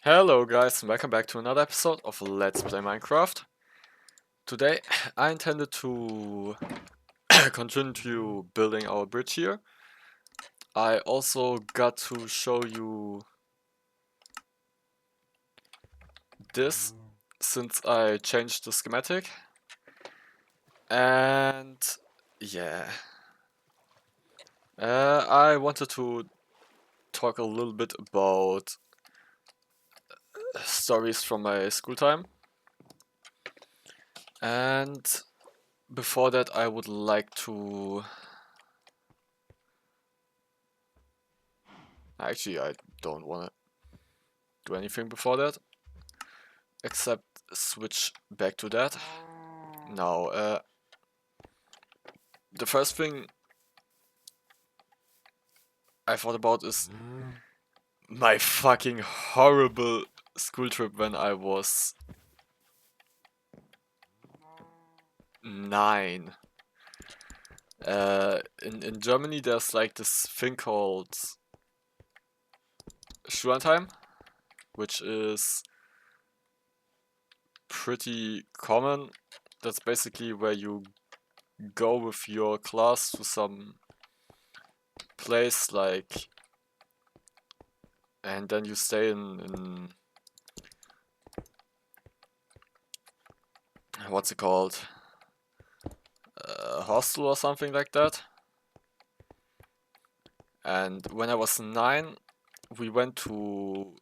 Hello guys and welcome back to another episode of Let's Play Minecraft. Today I intended to continue building our bridge here. I also got to show you this since I changed the schematic. And yeah, I wanted to talk a little bit about stories from my school time. And before that I would like to... Actually, I don't want to do anything before that, except switch back to that. Now, the first thing I thought about is my fucking horrible school trip when I was 9. In Germany, there's like this thing called Schullandheim, which is pretty common. That's basically where you go with your class to some place like, and then you stay in what's it called, a hostel or something like that. And when I was 9, we went to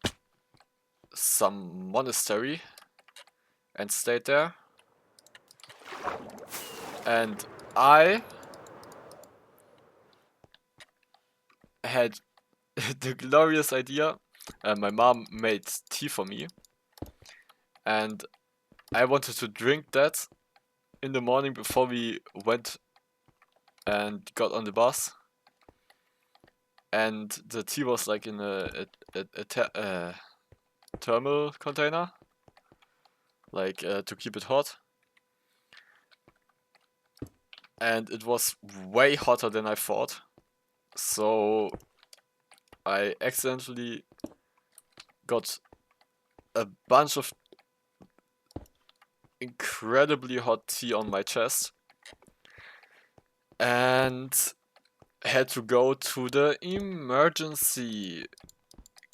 some monastery and stayed there. And I had the glorious idea. My mom made tea for me, and I wanted to drink that in the morning before we went and got on the bus. And the tea was like in a thermal container, like to keep it hot. And it was way hotter than I thought. So I accidentally got a bunch of incredibly hot tea on my chest and had to go to the emergency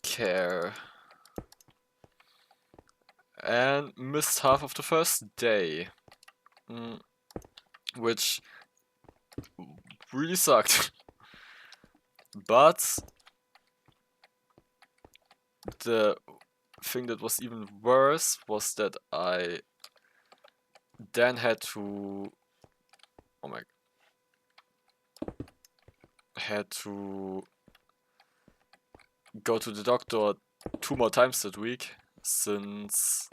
care and missed half of the first day, which really sucked. But the thing that was even worse was that I then had to go to the doctor 2 more times that week, since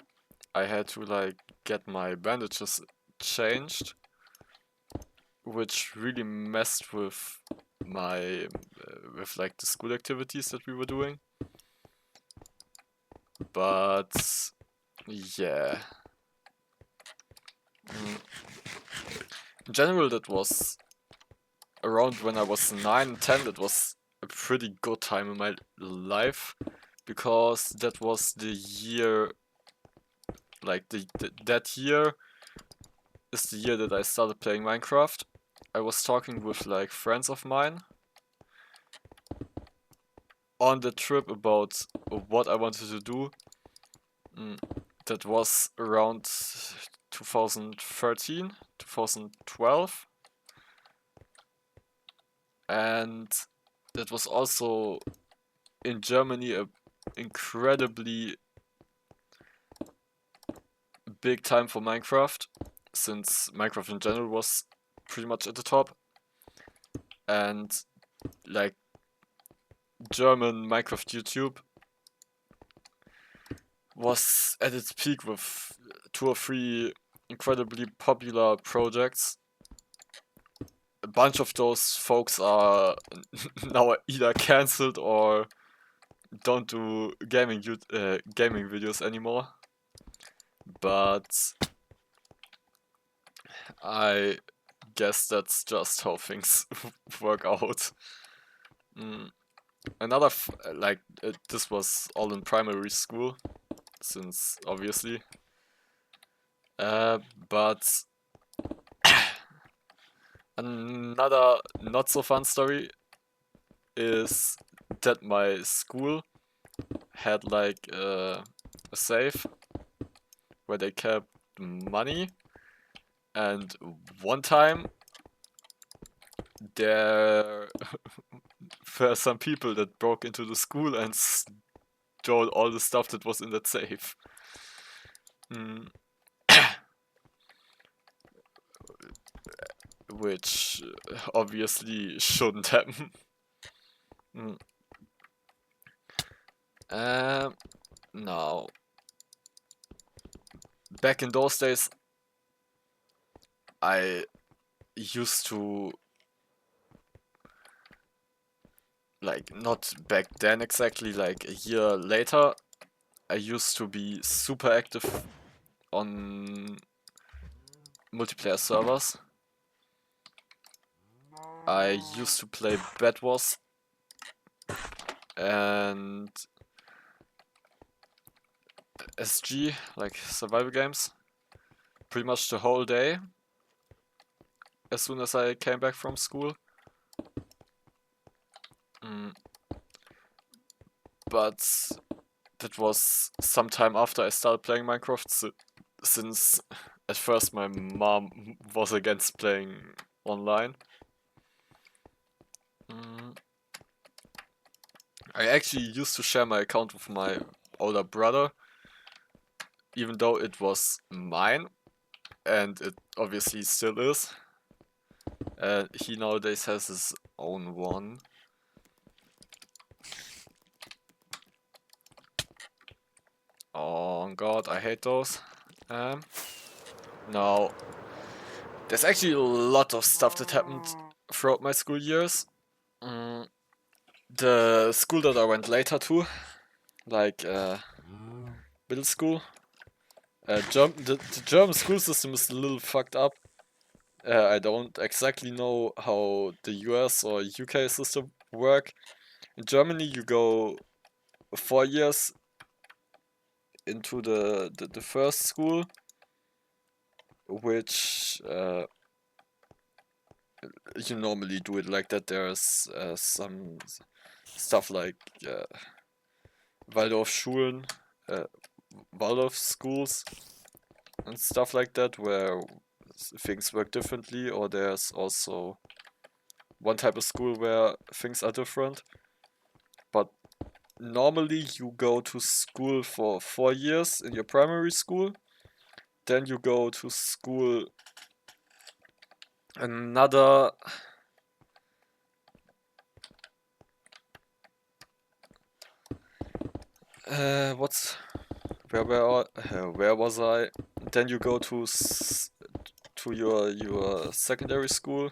I had to like get my bandages changed, which really messed with my with like the school activities that we were doing. But yeah, in general that was around when I was 9, 10. That was a pretty good time in my life, because that was the year, like that year is the year that I started playing Minecraft. I was talking with like friends of mine on the trip about what I wanted to do. That was around 2013, 2012. And that was also in Germany a incredibly big time for Minecraft, since Minecraft in general was pretty much at the top. And like German Minecraft YouTube was at its peak with 2 or 3 incredibly popular projects. A bunch of those folks are now either cancelled or don't do gaming videos anymore. But I guess that's just how things work out. another this was all in primary school, since obviously. But another not so fun story is that my school had like a safe where they kept money, and one time there were some people that broke into the school and stole all the stuff that was in that safe. Mm, which obviously shouldn't happen. Mm. Now, back in those days, I used to, like, not back then exactly, like a year later, I used to be super active on multiplayer servers. I used to play Bed Wars and SG, like survival games, pretty much the whole day as soon as I came back from school. But that was some time after I started playing Minecraft, since at first my mom was against playing online. I actually used to share my account with my older brother, even though it was mine, and it obviously still is. He nowadays has his own one. Oh god, I hate those. Now, there's actually a lot of stuff that happened throughout my school years. The school that I went later to, like middle school, the German school system is a little fucked up. I don't exactly know how the US or UK system work. In Germany, you go 4 years into the first school, which you normally do it like that. There's some stuff like Waldorfschulen, Waldorf schools, and stuff like that, where things work differently, or there's also one type of school where things are different. But normally you go to school for 4 years in your primary school, then you go to school another what's where was I? Then you go to your secondary school,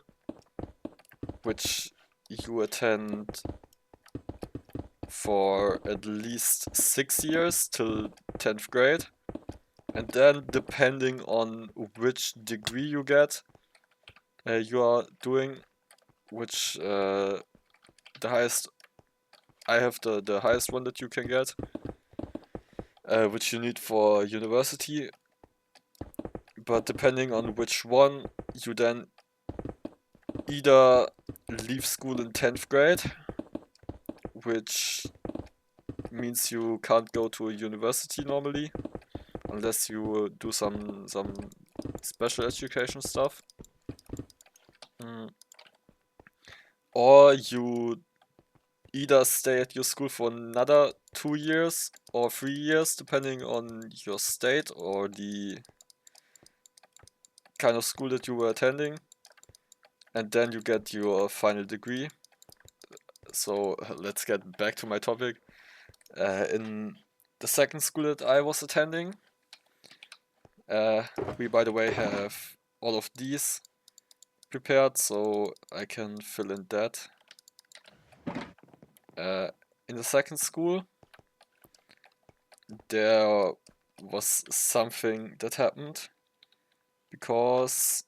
which you attend for at least 6 years till 10th grade. And then, depending on which degree you get, you are doing, which the highest, I have the highest one that you can get, which you need for university. But depending on which one, you then either leave school in 10th grade, which means you can't go to a university normally, unless you do some special education stuff. Or you either stay at your school for another 2 years or 3 years, depending on your state or the kind of school that you were attending, and then you get your final degree. So let's get back to my topic. In the second school that I was attending, we, by the way, have all of these prepared, so I can fill in that. In the second school, there was something that happened, because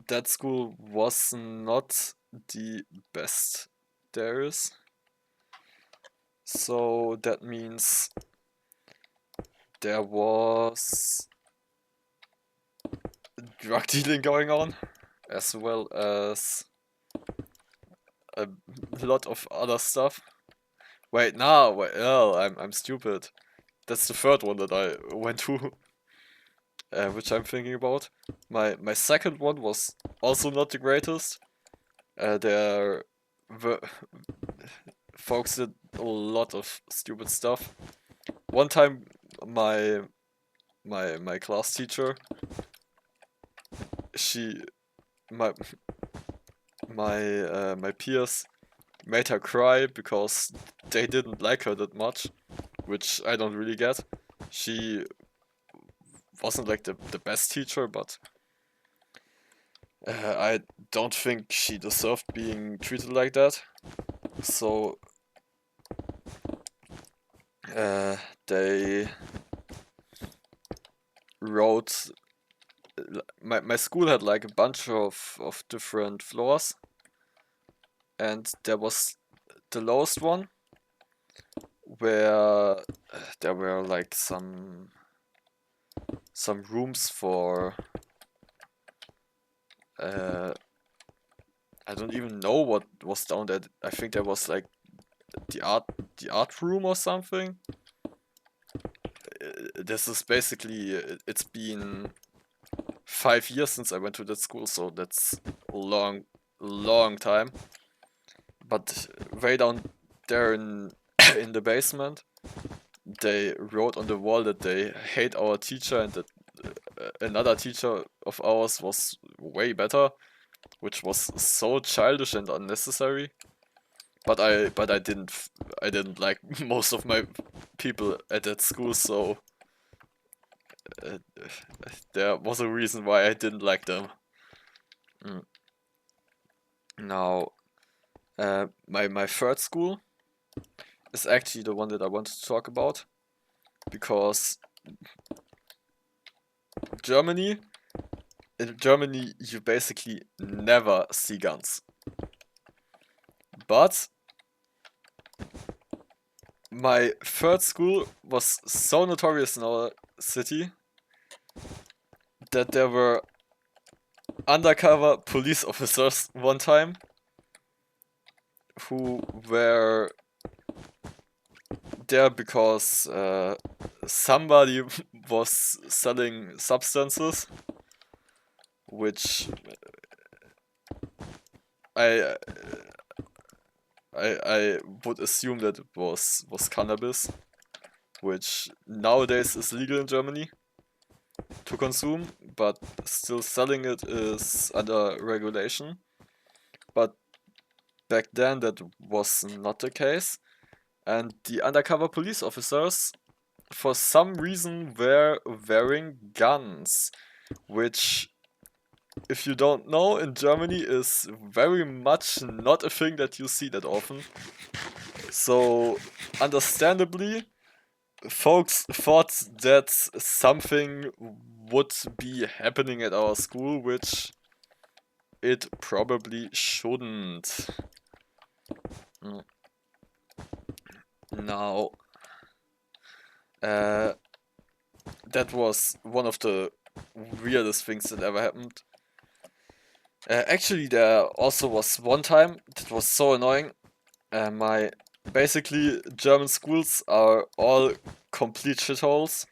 that school was not the best there is. So that means there was drug dealing going on, as well as a lot of other stuff. Wait, no, wait, oh, I'm stupid. That's the third one that I went to, which I'm thinking about. My second one was also not the greatest. There were folks did a lot of stupid stuff. One time, my class teacher, she my my peers made her cry because they didn't like her that much, which I don't really get. She wasn't like the best teacher, but I don't think she deserved being treated like that. So they wrote. My school had like a bunch of different floors, and there was the lowest one where there were like some rooms for I don't even know what was down there. I think there was like the art room or something. This is basically it's been 5 years since I went to that school, so that's a long time. But way down there in in the basement, they wrote on the wall that they hate our teacher and that another teacher of ours was way better, which was so childish and unnecessary. But I didn't like most of my people at that school, so uh, there was a reason why I didn't like them. Mm. Now, my third school is actually the one that I wanted to talk about, because Germany, in Germany you basically never see guns. But my third school was so notorious in our city that there were undercover police officers one time who were there because somebody was selling substances, which I I would assume that it was cannabis, which nowadays is legal in Germany to consume, but still selling it is under regulation. But back then that was not the case, and the undercover police officers for some reason were wearing guns, which, if you don't know, in Germany is very much not a thing that you see that often. So, understandably, folks thought that something would be happening at our school, which it probably shouldn't. Mm. Now, that was one of the weirdest things that ever happened. Actually, there also was one time that was so annoying. My basically German schools are all complete shitholes.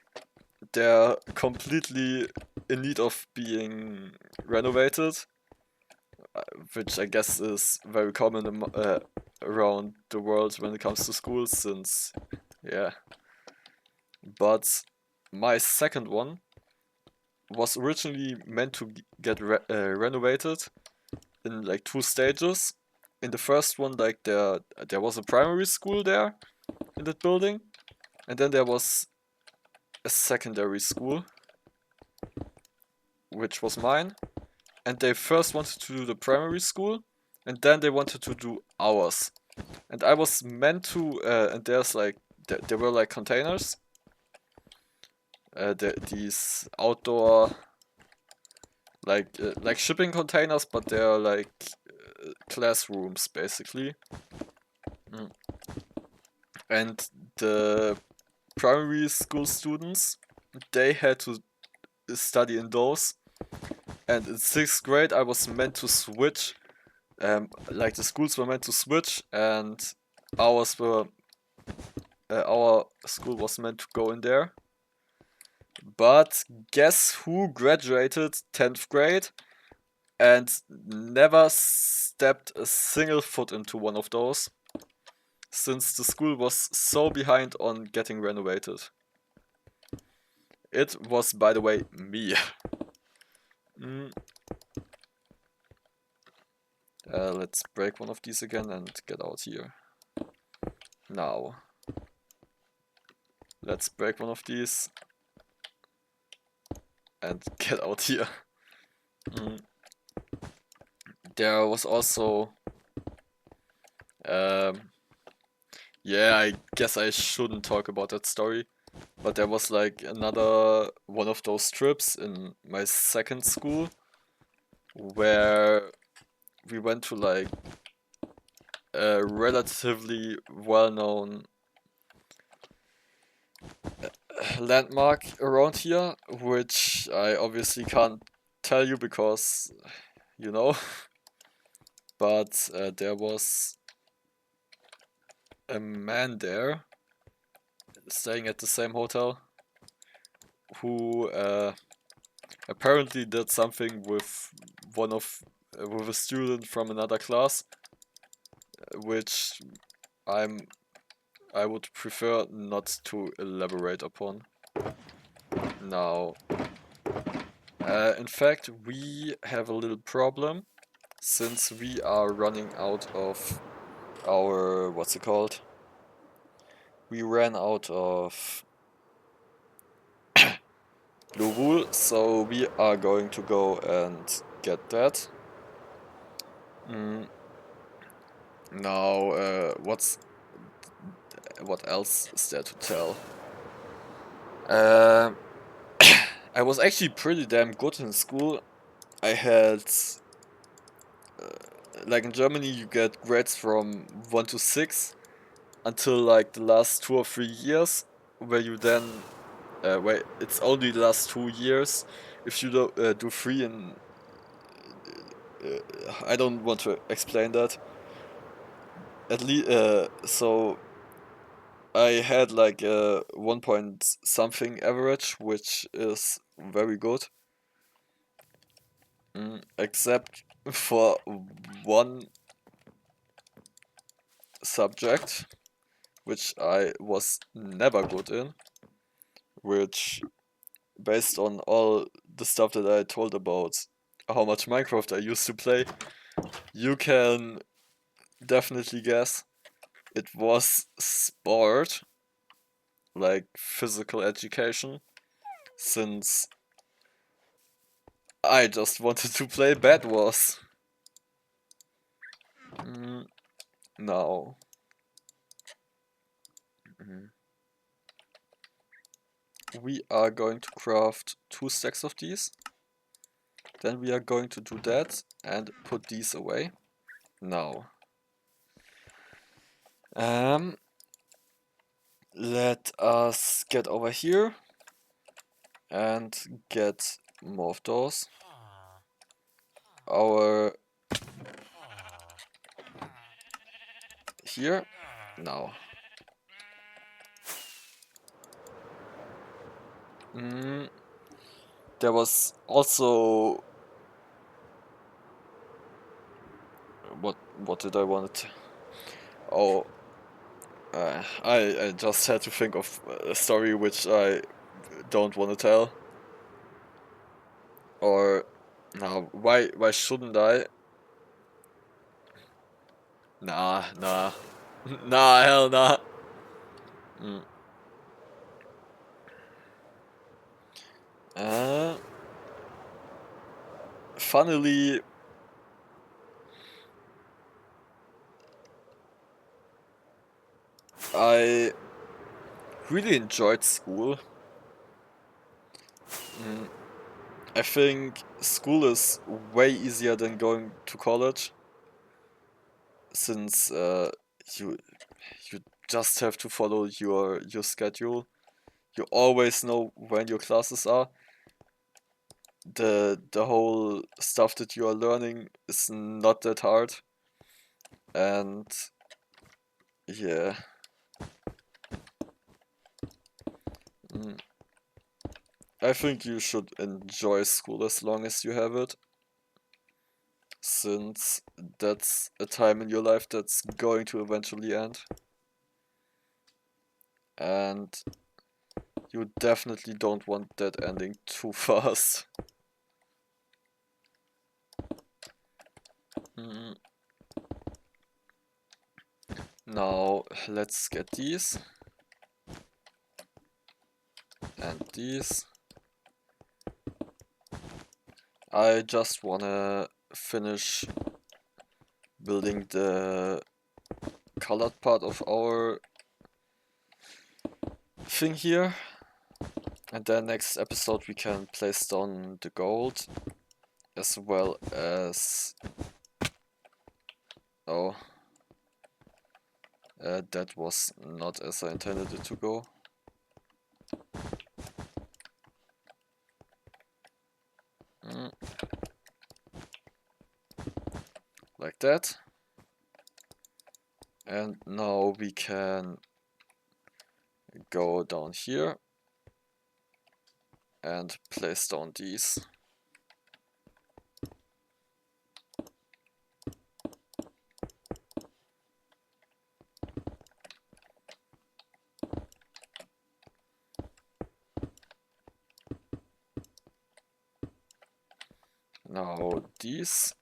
They're completely in need of being renovated, which I guess is very common around the world when it comes to schools, since, yeah. But my second one was originally meant to get renovated in like 2 stages. In the first one, like there was a primary school there in that building, and then there was a secondary school, which was mine. And they first wanted to do the primary school, and then they wanted to do ours. And I was meant to, and there's like there were like containers, these outdoor like shipping containers, but they're like classrooms basically. And the primary school students, they had to study in those. And in 6th grade I was meant to switch, like the schools were meant to switch, and ours were our school was meant to go in there. But guess who graduated 10th grade and never stepped a single foot into one of those, since the school was so behind on getting renovated. It was, by the way, me. Let's break one of these again and get out here. Now. Let's break one of these and get out here. There was also... yeah, I guess I shouldn't talk about that story. But there was like another one of those trips in my second school where we went to like a relatively well-known landmark around here, which I obviously can't tell you because, you know, but there was a man there staying at the same hotel who apparently did something with with a student from another class, which I would prefer not to elaborate upon now. In fact, we have a little problem since we are running out of our, what's it called? We ran out of blue wool, so we are going to go and get that. Now, what else is there to tell? I was actually pretty damn good in school. I had, like in Germany, you get grades from 1 to 6 until like the last 2 or 3 years, where you then, wait, it's only the last 2 years. If you do 3 in, I don't want to explain that. At least, so I had like a 1 point something average, which is very good. Except for one subject, which I was never good in, which, based on all the stuff that I told about how much Minecraft I used to play, you can definitely guess. It was sport, like physical education, since I just wanted to play Bed Wars. Now. We are going to craft 2 stacks of these. Then we are going to do that and put these away. Now. Let us get over here and get more of those. Our here now. There was also what did I want? Oh, I just had to think of a story which I don't want to tell. Or now, why shouldn't I? Nah, nah, hell nah. Funnily, I really enjoyed school. I think school is way easier than going to college. since you you just have to follow your schedule. You always know when your classes are. The whole stuff that you are learning is not that hard, and yeah. Mm. I think you should enjoy school as long as you have it, since that's a time in your life that's going to eventually end. And you definitely don't want that ending too fast. Mm. Now let's get these and these. I just wanna finish building the colored part of our thing here, and then next episode we can place down the gold as well as oh, that was not as I intended it to go. Mm. Like that. And now we can go down here and place down these. Now these,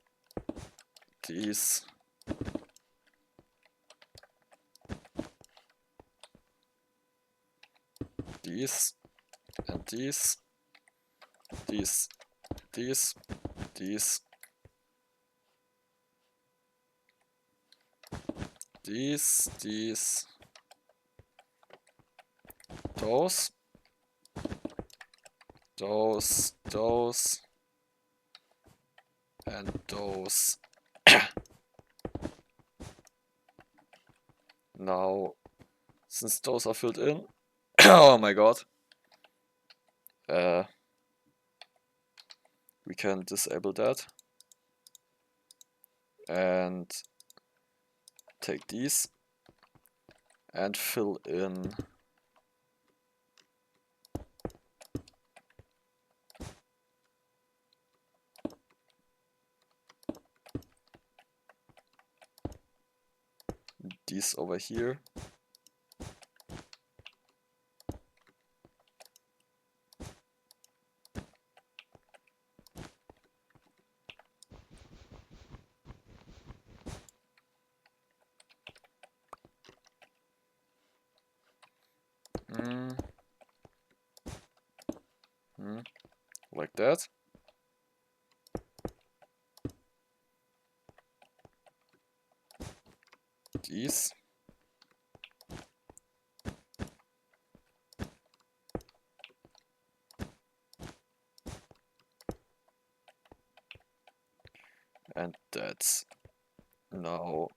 these, these, and these, these, these, these, these, those, those, and those. Now, since those are filled in, oh my god, we can disable that and take these and fill in these over here. Mm. Mm. Like that. These. And that's now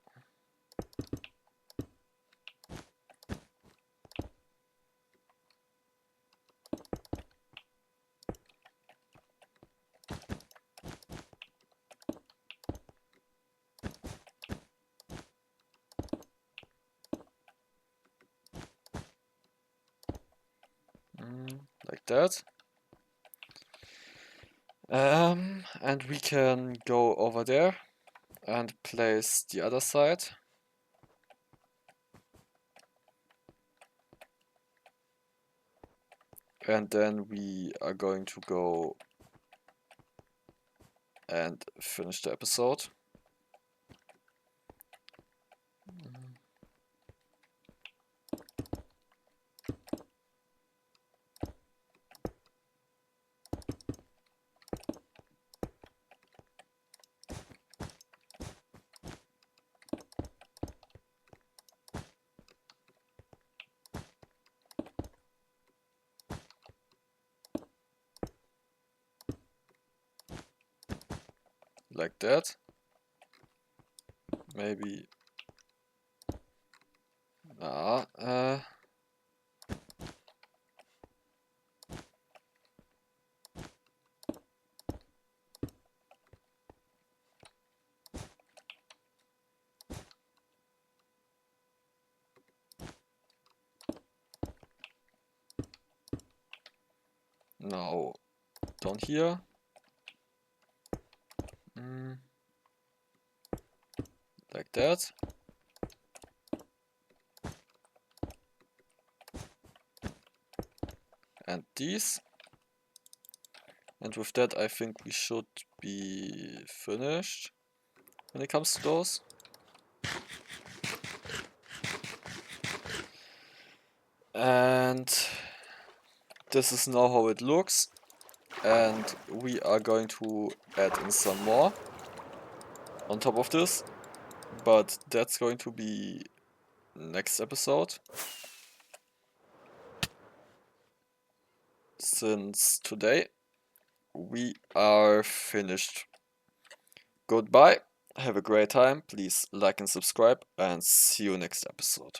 like that. And we can go over there and place the other side. And then we are going to go and finish the episode. Like that. Maybe Ah, now down here. Like that. And these. And with that, I think we should be finished when it comes to those. And this is now how it looks. And we are going to add in some more on top of this. But that's going to be next episode. Since today we are finished. Goodbye, have a great time, please like and subscribe, and see you next episode.